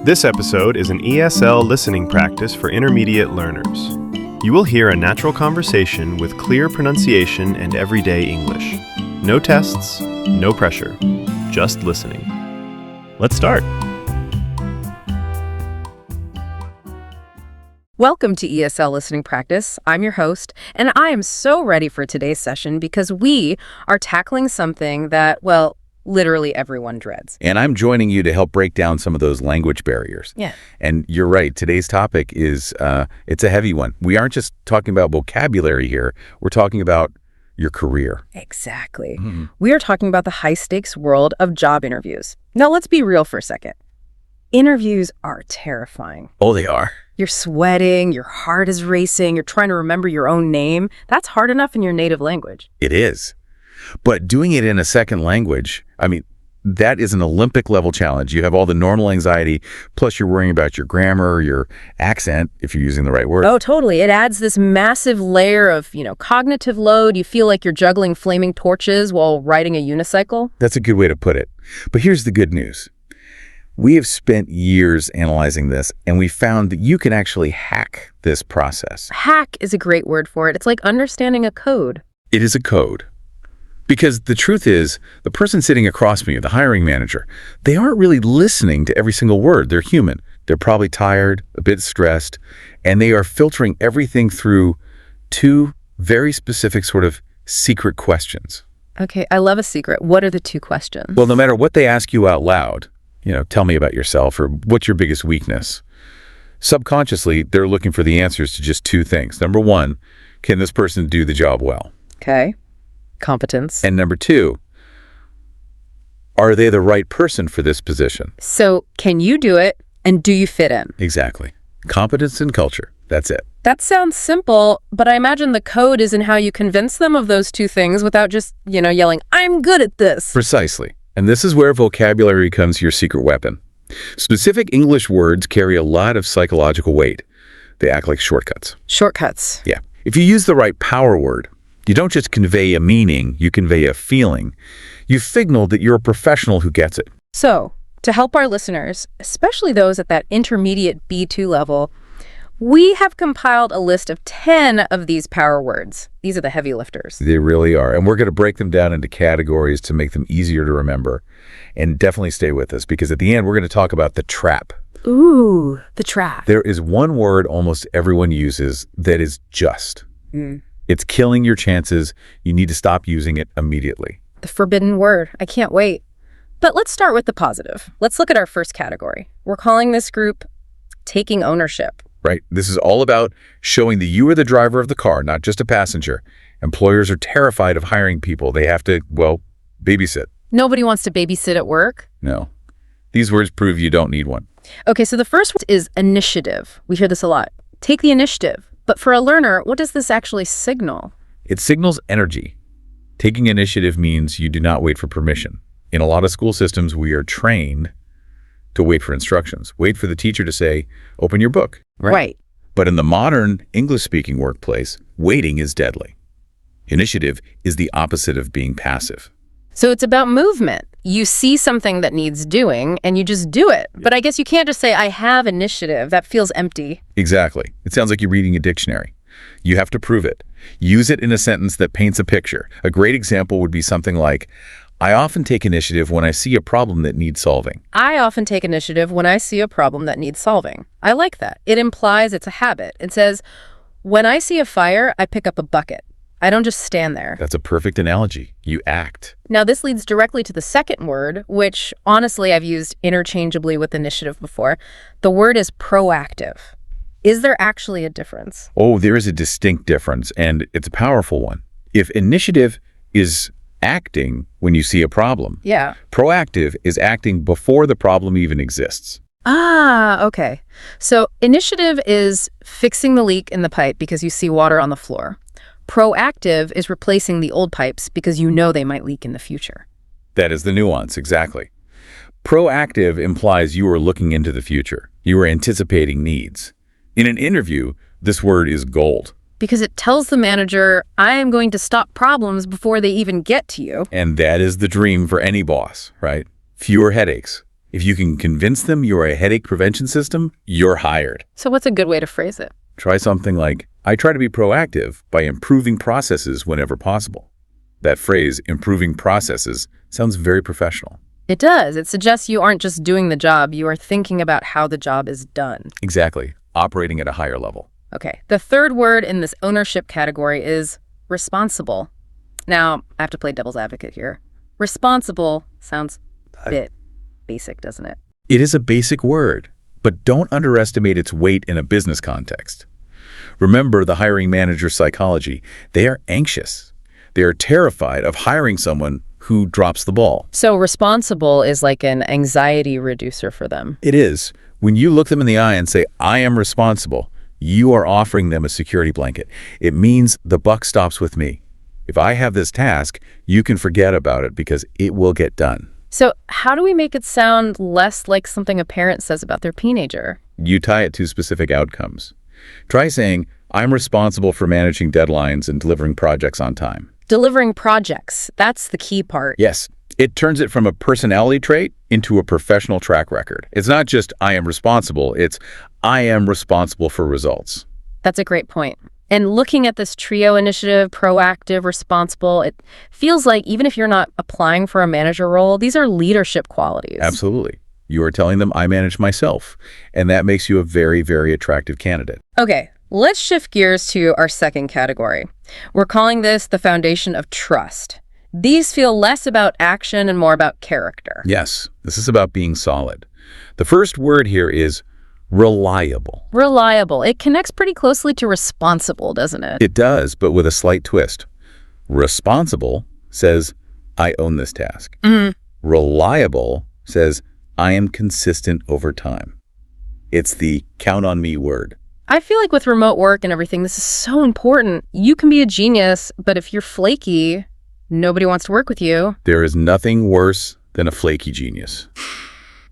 This episode is an ESL listening practice for intermediate learners. You will hear a natural conversation with clear pronunciation and everyday English. No tests, no pressure, just listening. Let's start. Welcome to ESL Listening Practice. I'm your host, and I am so ready for today's session because we are tackling something that, well, literally everyone dreads. And I'm joining you to help break down some of those language barriers. Yeah. And you're right, today's topic is, it's a heavy one. We aren't just talking about vocabulary here, we're talking about your career. Exactly. We are talking about the high-stakes world of job interviews. Now, let's be real for a second. Interviews are terrifying. Oh, they are. You're sweating, your heart is racing, you're trying to remember your own name. That's hard enough in your native language. It is. But doing it in a second language, that is an Olympic level challenge. You have all the normal anxiety, plus you're worrying about your grammar, your accent, if you're using the right word. Oh, totally. It adds this massive layer of, cognitive load. You feel like you're juggling flaming torches while riding a unicycle. That's a good way to put it. But here's the good news. We have spent years analyzing this, and we found that you can actually hack this process. Hack is a great word for it. It's like understanding a code. It is a code. Because the truth is, the person sitting across from you, the hiring manager, they aren't really listening to every single word. They're human. They're probably tired, a bit stressed, and they are filtering everything through two very specific sort of secret questions. Okay, I love a secret. What are the two questions? Well, no matter what they ask you out loud, tell me about yourself, or what's your biggest weakness? Subconsciously, they're looking for the answers to just two things. Number one, can this person do the job well? Okay. Competence. And number two, are they the right person for this position? So, can you do it, and do you fit in? Exactly. Competence and culture. That's it. That sounds simple, but I imagine the code is in how you convince them of those two things without just, yelling, I'm good at this. Precisely. And this is where vocabulary becomes your secret weapon. Specific English words carry a lot of psychological weight. They act like shortcuts. Shortcuts. Yeah. If you use the right power word, you don't just convey a meaning, you convey a feeling. You signal that you're a professional who gets it. So, to help our listeners, especially those at that intermediate B2 level, we have compiled a list of 10 of these power words. These are the heavy lifters. They really are. And we're going to break them down into categories to make them easier to remember. And definitely stay with us, because at the end, we're going to talk about the trap. Ooh, the trap. There is one word almost everyone uses that is just. It's killing your chances. You need to stop using it immediately. The forbidden word. I can't wait. But let's start with the positive. Let's look at our first category. We're calling this group taking ownership. Right. This is all about showing that you are the driver of the car, not just a passenger. Employers are terrified of hiring people. They have to, babysit. Nobody wants to babysit at work. No. These words prove you don't need one. Okay, so the first one is initiative. We hear this a lot. Take the initiative. But for a learner, what does this actually signal? It signals energy. Taking initiative means you do not wait for permission. In a lot of school systems, we are trained to wait for instructions. Wait for the teacher to say, open your book. Right. But in the modern English-speaking workplace, waiting is deadly. Initiative is the opposite of being passive. So it's about movement. You see something that needs doing, and you just do it. But I guess you can't just say, I have initiative. That feels empty. Exactly. It sounds like you're reading a dictionary. You have to prove it. Use it in a sentence that paints a picture. A great example would be something like, I often take initiative when I see a problem that needs solving. I often take initiative when I see a problem that needs solving. I like that. It implies it's a habit. It says, when I see a fire, I pick up a bucket. I don't just stand there. That's a perfect analogy. You act. Now, this leads directly to the second word, which honestly I've used interchangeably with initiative before. The word is proactive. Is there actually a difference? Oh, there is a distinct difference, and it's a powerful one. If initiative is acting when you see a problem, yeah. Proactive is acting before the problem even exists. Ah, okay. So initiative is fixing the leak in the pipe because you see water on the floor. Proactive is replacing the old pipes because you know they might leak in the future. That is the nuance, exactly. Proactive implies you are looking into the future. You are anticipating needs. In an interview, this word is gold. Because it tells the manager, I am going to stop problems before they even get to you. And that is the dream for any boss, right? Fewer headaches, If you can convince them you're a headache prevention system, you're hired. So what's a good way to phrase it? Try something like, I try to be proactive by improving processes whenever possible. That phrase, improving processes, sounds very professional. It does. It suggests you aren't just doing the job, you are thinking about how the job is done. Exactly. Operating at a higher level. Okay, the third word in this ownership category is responsible. Now, I have to play devil's advocate here. Responsible sounds a bit basic, doesn't it? It is a basic word, but don't underestimate its weight in a business context. Remember the hiring manager's psychology. They are anxious. They are terrified of hiring someone who drops the ball. So responsible is like an anxiety reducer for them. It is. When you look them in the eye and say, I am responsible, you are offering them a security blanket. It means the buck stops with me. If I have this task, you can forget about it because it will get done. So how do we make it sound less like something a parent says about their teenager? You tie it to specific outcomes. Try saying, I'm responsible for managing deadlines and delivering projects on time. Delivering projects, that's the key part. Yes, it turns it from a personality trait into a professional track record. It's not just I am responsible, it's I am responsible for results. That's a great point. And looking at this trio initiative, proactive, responsible, it feels like even if you're not applying for a manager role, these are leadership qualities. Absolutely. You are telling them I manage myself, and that makes you a very, very attractive candidate. Okay, let's shift gears to our second category. We're calling this the foundation of trust. These feel less about action and more about character. Yes, this is about being solid. The first word here is reliable. Reliable. It connects pretty closely to responsible, doesn't it? It does, but with a slight twist. Responsible says, I own this task. Reliable says, I am consistent over time. It's the count on me word. I feel like with remote work and everything, this is so important. You can be a genius, but if you're flaky, nobody wants to work with you. There is nothing worse than a flaky genius.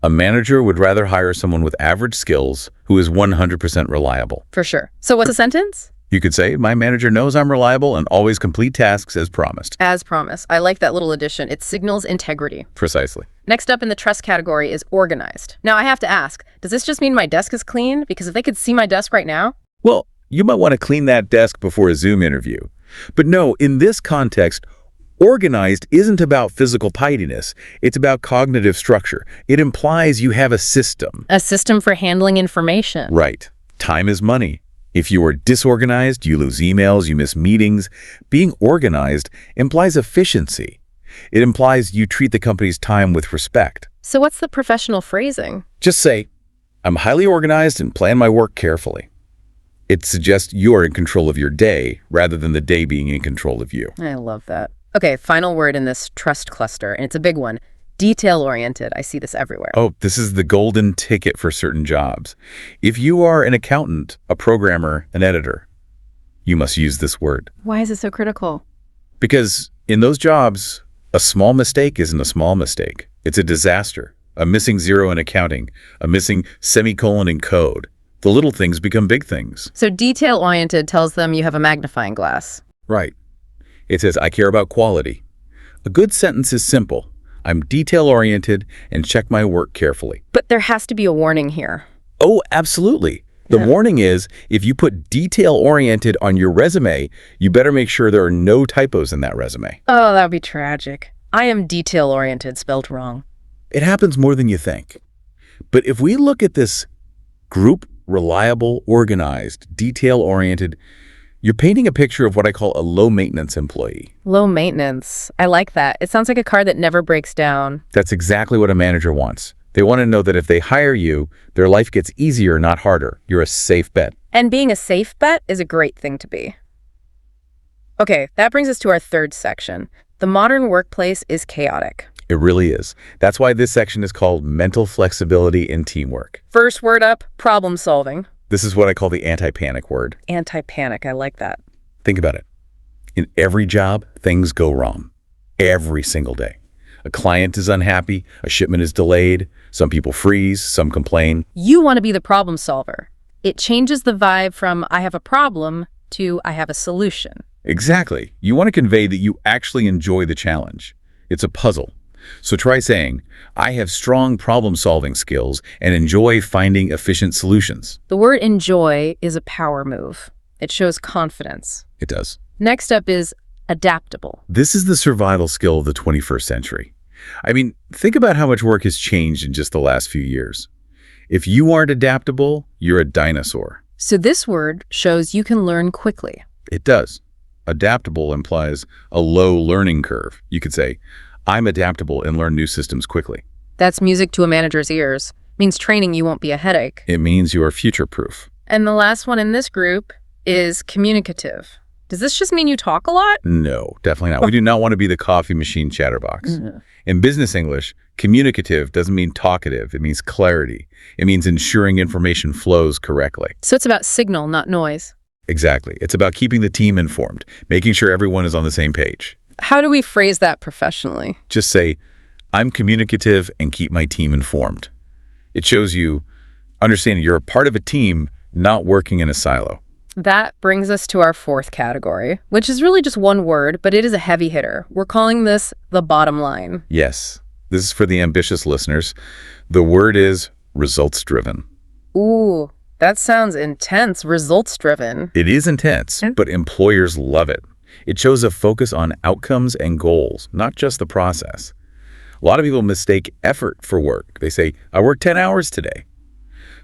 A manager would rather hire someone with average skills who is 100% reliable. For sure. So what's the sentence? You could say, my manager knows I'm reliable and always complete tasks as promised. As promised. I like that little addition. It signals integrity. Precisely. Next up in the trust category is organized. Now, I have to ask, does this just mean my desk is clean? Because if they could see my desk right now... Well, you might want to clean that desk before a Zoom interview. But no, in this context, organized isn't about physical tidiness. It's about cognitive structure. It implies you have a system. A system for handling information. Right. Time is money. If you are disorganized, you lose emails, you miss meetings. Being organized implies efficiency. It implies you treat the company's time with respect. So what's the professional phrasing? Just say, I'm highly organized and plan my work carefully. It suggests you're in control of your day rather than the day being in control of you. I love that. Okay, final word in this trust cluster, and it's a big one. Detail-oriented. I see this everywhere. Oh, this is the golden ticket for certain jobs. If you are an accountant, a programmer, an editor, you must use this word. Why is it so critical? Because in those jobs, a small mistake isn't a small mistake. It's a disaster. A missing zero in accounting, a missing semicolon in code. The little things become big things. So detail-oriented tells them you have a magnifying glass. Right. It says, I care about quality. A good sentence is simple. I'm detail-oriented and check my work carefully. But there has to be a warning here. Oh, absolutely. The warning is, if you put detail-oriented on your resume, you better make sure there are no typos in that resume. Oh, that would be tragic. I am detail-oriented, spelled wrong. It happens more than you think. But if we look at this group, reliable, organized, detail-oriented, you're painting a picture of what I call a low-maintenance employee. Low maintenance. I like that. It sounds like a car that never breaks down. That's exactly what a manager wants. They want to know that if they hire you, their life gets easier, not harder. You're a safe bet. And being a safe bet is a great thing to be. Okay, that brings us to our third section. The modern workplace is chaotic. It really is. That's why this section is called mental flexibility in teamwork. First word up, problem solving. This is what I call the anti-panic word. Anti-panic, I like that. Think about it. In every job, things go wrong. Every single day. A client is unhappy, a shipment is delayed, some people freeze, some complain. You want to be the problem solver. It changes the vibe from I have a problem to I have a solution. Exactly. You want to convey that you actually enjoy the challenge. It's a puzzle. So try saying, I have strong problem-solving skills and enjoy finding efficient solutions. The word enjoy is a power move. It shows confidence. It does. Next up is adaptable. This is the survival skill of the 21st century. I mean, think about how much work has changed in just the last few years. If you aren't adaptable, you're a dinosaur. So this word shows you can learn quickly. It does. Adaptable implies a low learning curve. You could say, I'm adaptable and learn new systems quickly. That's music to a manager's ears. Means training you won't be a headache. It means you are future-proof. And the last one in this group is communicative. Does this just mean you talk a lot? No, definitely not. We do not want to be the coffee machine chatterbox. In business English, communicative doesn't mean talkative. It means clarity. It means ensuring information flows correctly. So it's about signal, not noise. Exactly. It's about keeping the team informed, making sure everyone is on the same page. How do we phrase that professionally? Just say, I'm communicative and keep my team informed. It shows you understanding you're a part of a team, not working in a silo. That brings us to our fourth category, which is really just one word, but it is a heavy hitter. We're calling this the bottom line. Yes, this is for the ambitious listeners. The word is results-driven. Ooh, that sounds intense, results-driven. It is intense, but employers love it. It shows a focus on outcomes and goals, not just the process. A lot of people mistake effort for work. They say, I worked 10 hours today.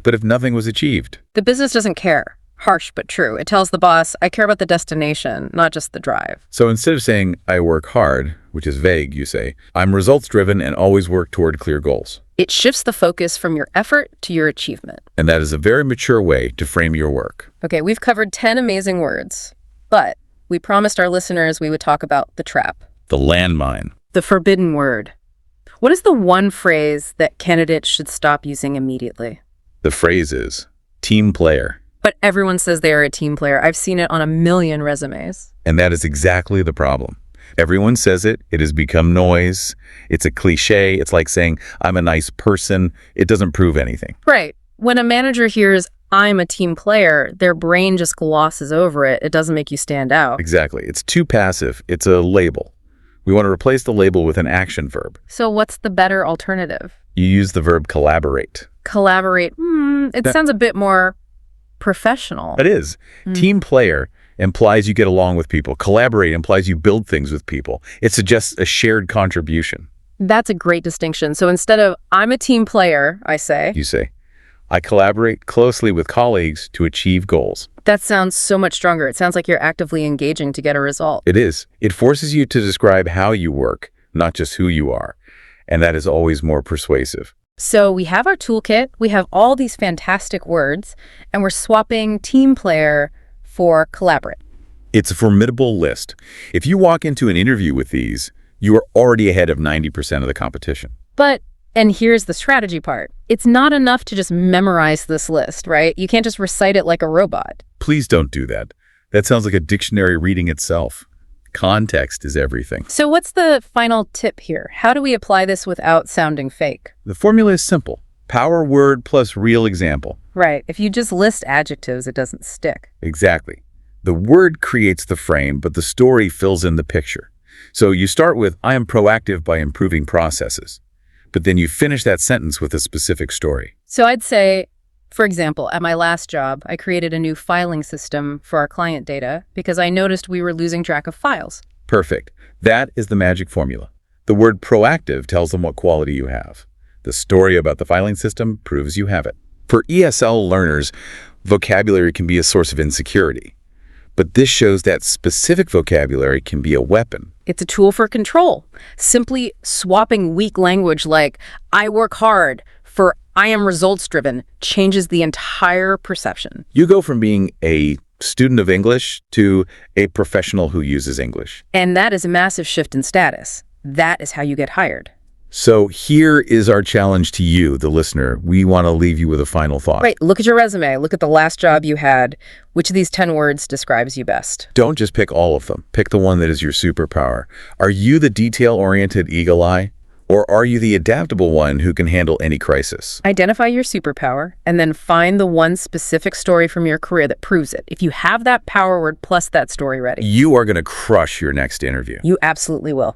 But if nothing was achieved, The business doesn't care. Harsh but true. It tells the boss, I care about the destination, not just the drive. so instead of saying, I work hard, which is vague, you say, I'm results-driven and always work toward clear goals. It shifts the focus from your effort to your achievement. And that is a very mature way to frame your work. Okay, we've covered 10 amazing words, but we promised our listeners we would talk about the trap, The landmine. the forbidden word. What is the one phrase that candidates should stop using immediately? The phrase is, team player. But everyone says they are a team player. I've seen it on a million resumes. And that is exactly the problem. Everyone says it. It has become noise. It's a cliche. It's like saying, I'm a nice person. It doesn't prove anything. Right. When a manager hears, I'm a team player, their brain just glosses over it. It doesn't make you stand out. Exactly. It's too passive. It's a label. We want to replace the label with an action verb. So what's the better alternative? You use the verb collaborate. Collaborate. It sounds a bit more professional. It is. Team player implies you get along with people. Collaborate implies you build things with people. It suggests a shared contribution. That's a great distinction. So instead of, I'm a team player, I say, You say, I collaborate closely with colleagues to achieve goals. that sounds so much stronger. It sounds like you're actively engaging to get a result. It is. It forces you to describe how you work, not just who you are. And that is always more persuasive. So we have our toolkit, we have all these fantastic words, and we're swapping team player for collaborate. It's a formidable list. If you walk into an interview with these, you are already ahead of 90% of the competition. But, and here's the strategy part, it's not enough to just memorize this list, right? You can't just recite it like a robot. Please don't do that. That sounds like a dictionary reading itself. Context is everything. So what's the final tip here? How do we apply this without sounding fake? The formula is simple. Power word plus real example. Right. If you just list adjectives, it doesn't stick. Exactly. The word creates the frame, but the story fills in the picture. So you start with, I am proactive by improving processes. But then you finish that sentence with a specific story. So I'd say, for example, at my last job, I created a new filing system for our client data because I noticed we were losing track of files. Perfect. That is the magic formula. The word proactive tells them what quality you have. The story about the filing system proves you have it. For ESL learners, vocabulary can be a source of insecurity. But this shows that specific vocabulary can be a weapon. It's a tool for control. Simply swapping weak language like, I work hard, for I am results-driven, changes the entire perception. You go from being a student of English to a professional who uses English. And that is a massive shift in status. That is how you get hired. So here is our challenge to you, the listener. We want to leave you with a final thought. Right, look at your resume. Look at the last job you had. Which of these 10 words describes you best? Don't just pick all of them. Pick the one that is your superpower. Are you the detail-oriented eagle eye? Or are you the adaptable one who can handle any crisis? Identify your superpower and then find the one specific story from your career that proves it. If you have that power word plus that story ready, You are going to crush your next interview. you absolutely will.